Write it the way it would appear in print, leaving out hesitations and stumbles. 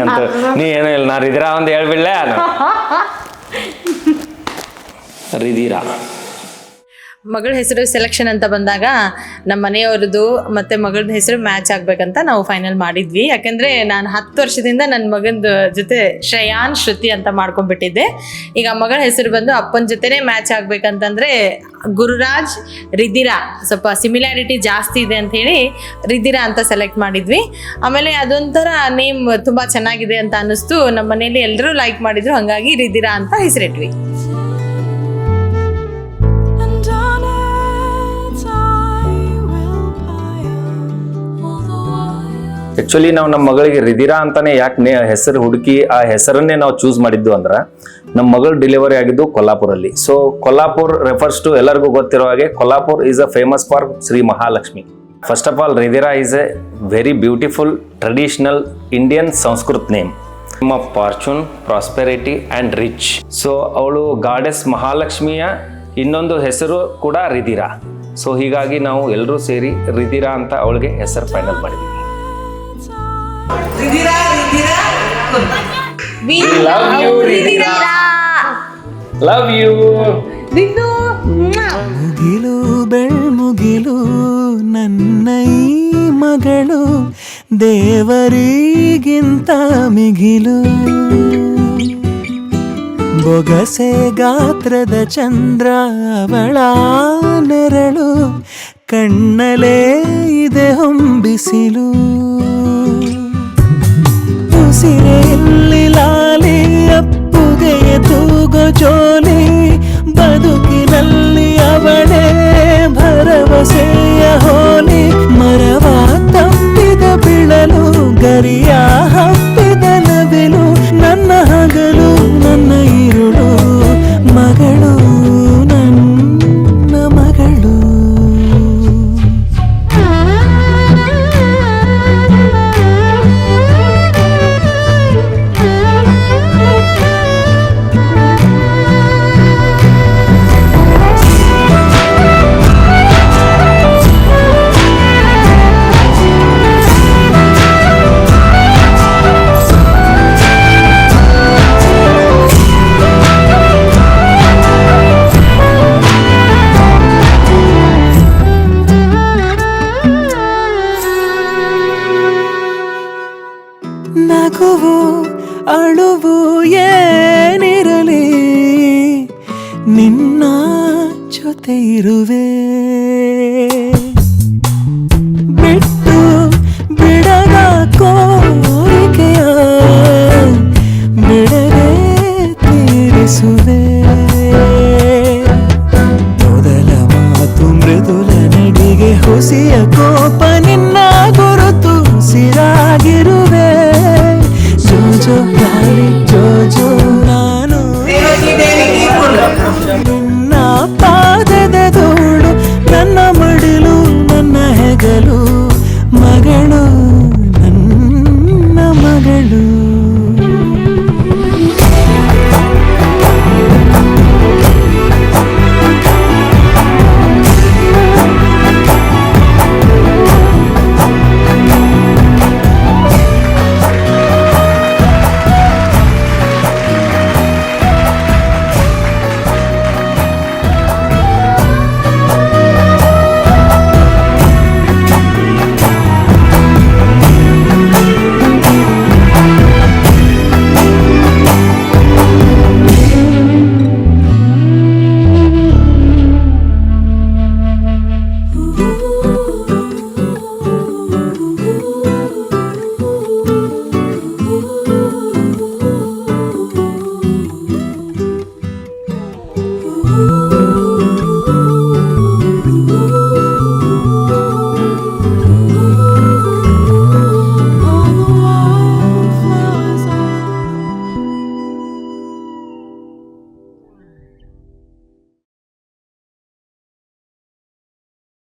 ಅಂತ ನೀ ಏನೂ ಇಲ್ಲ. ನಾ ರಿದಿರಾ ಒಂದು ಹೇಳ್ಬಿಡ್ಲೆ ರಿದಿರಾ. ಮಗಳ ಹೆಸರು ಸೆಲೆಕ್ಷನ್ ಅಂತ ಬಂದಾಗ ನಮ್ಮ ಮನೆಯವ್ರದ್ದು ಮತ್ತು ಮಗಳದ ಹೆಸರು ಮ್ಯಾಚ್ ಆಗಬೇಕಂತ ನಾವು ಫೈನಲ್ ಮಾಡಿದ್ವಿ. ಯಾಕೆಂದರೆ ನಾನು 10 ವರ್ಷದಿಂದ ನನ್ನ ಮಗನ ಜೊತೆ ಶ್ರೇಯಾನ್ ಶ್ರುತಿ ಅಂತ ಮಾಡ್ಕೊಂಡ್ಬಿಟ್ಟಿದ್ದೆ. ಈಗ ಮಗಳ ಹೆಸರು ಬಂದು ಅಪ್ಪನ ಜೊತೆನೇ ಮ್ಯಾಚ್ ಆಗಬೇಕಂತಂದರೆ ಗುರುರಾಜ್ ರಿದಿರಾ, ಸ್ವಲ್ಪ ಸಿಮಿಲ್ಯಾರಿಟಿ ಜಾಸ್ತಿ ಇದೆ ಅಂಥೇಳಿ ರಿದಿರಾ ಅಂತ ಸೆಲೆಕ್ಟ್ ಮಾಡಿದ್ವಿ. ಆಮೇಲೆ ಅದೊಂಥರ ನೇಮ್ ತುಂಬ ಚೆನ್ನಾಗಿದೆ ಅಂತ ಅನ್ನಿಸ್ತು. ನಮ್ಮ ಮನೇಲಿ ಎಲ್ಲರೂ ಲೈಕ್ ಮಾಡಿದ್ರು, ಹಾಗಾಗಿ ರಿದಿರಾ ಅಂತ ಹೆಸರಿಟ್ವಿ. ಆ್ಯಕ್ಚುಲಿ ನಾವು ನಮ್ಮ ಮಗಳಿಗೆ ರಿದಿರಾ ಅಂತಾನೆ ಯಾಕೆ ಹೆಸರು ಹುಡುಕಿ ಆ ಹೆಸರನ್ನೇ ನಾವು ಚೂಸ್ ಮಾಡಿದ್ದು ಅಂದ್ರೆ ನಮ್ಮ ಮಗಳು ಡೆಲಿವರಿ ಆಗಿದ್ದು ಕೊಲ್ಲಾಪುರಲ್ಲಿ. ಸೊ ಕೊಲ್ಲಾಪುರ್ ರೆಫರ್ಸ್ ಟು ಎಲ್ಲರಿಗೂ ಗೊತ್ತಿರೋ ಹಾಗೆ Kolhapur is a famous for Shri Mahalakshmi. First of all Ridhira is a very beautiful traditional Indian Sanskrit name of fortune, prosperity and rich. So ಅವಳು ಗಾಡೆಸ್ ಮಹಾಲಕ್ಷ್ಮಿಯ ಇನ್ನೊಂದು ಹೆಸರು ಕೂಡ ರಿದಿರಾ. ಸೊ ಹೀಗಾಗಿ ನಾವು ಎಲ್ಲರೂ ಸೇರಿ ರಿದಿರಾ ಅಂತ ಅವಳಿಗೆ ಹೆಸರು ಫೈನಲ್ ಮಾಡಿದ್ವಿ. ರಿದಿರಾ ರಿದಿರಾ We love you, ರಿದಿರಾ. Love you. ಮುಗಿಲು ಬೆಳ್ಮುಗಿಲು ನನ್ನ ಈ ಮಗಳು ದೇವರಿಗಿಂತ ಮಿಗಿಲು. ಬೊಗಸೆ ಗಾತ್ರದ ಚಂದ್ರ ಅವಳ ನೆರಳು, ಕಣ್ಣಲೇ ಇದೆ ಹೊಂಬಿಸಿಲು. ಉಸಿರೆಯಲ್ಲಿ ಲಾಲಿ ಅಪ್ಪುಗೆಯ ತೂಗೋ ಜೋಲಿ, ಬದುಕಿನಲ್ಲಿ ಅವಳೇ ಭರವಸೆಯ ಹೋಲಿ. ಮರವ ತಪ್ಪಿದ ಬಿಳಲು, ಗರಿಯ ಹಬ್ಬಿದ ನವಿಲು, ನನ್ನ ಹಗಲು ನನ್ನ ಇರುಳು, ಮಗಳು ನನ್ನ ಮಗಳು. ನಗುವು ಅಳುವು ಏನಿರಲಿ, ನಿನ್ನ ಜೊತೆ ಇರುವೆ. ಬಿಟ್ಟು ಬಿಡದ ಕೋರಿಕೆಯ ಬಿಡದೆ ತೀರಿಸುವೆ. ಮೊದಲ ಮಾತು ಮೃದುಲ ನಡಿಗೆ, ಹುಸಿಯ ಕೋಪ ನಿನ್ನ ಗುರುತು ಸಿರಾಗಿರುವೆ. ಜೋ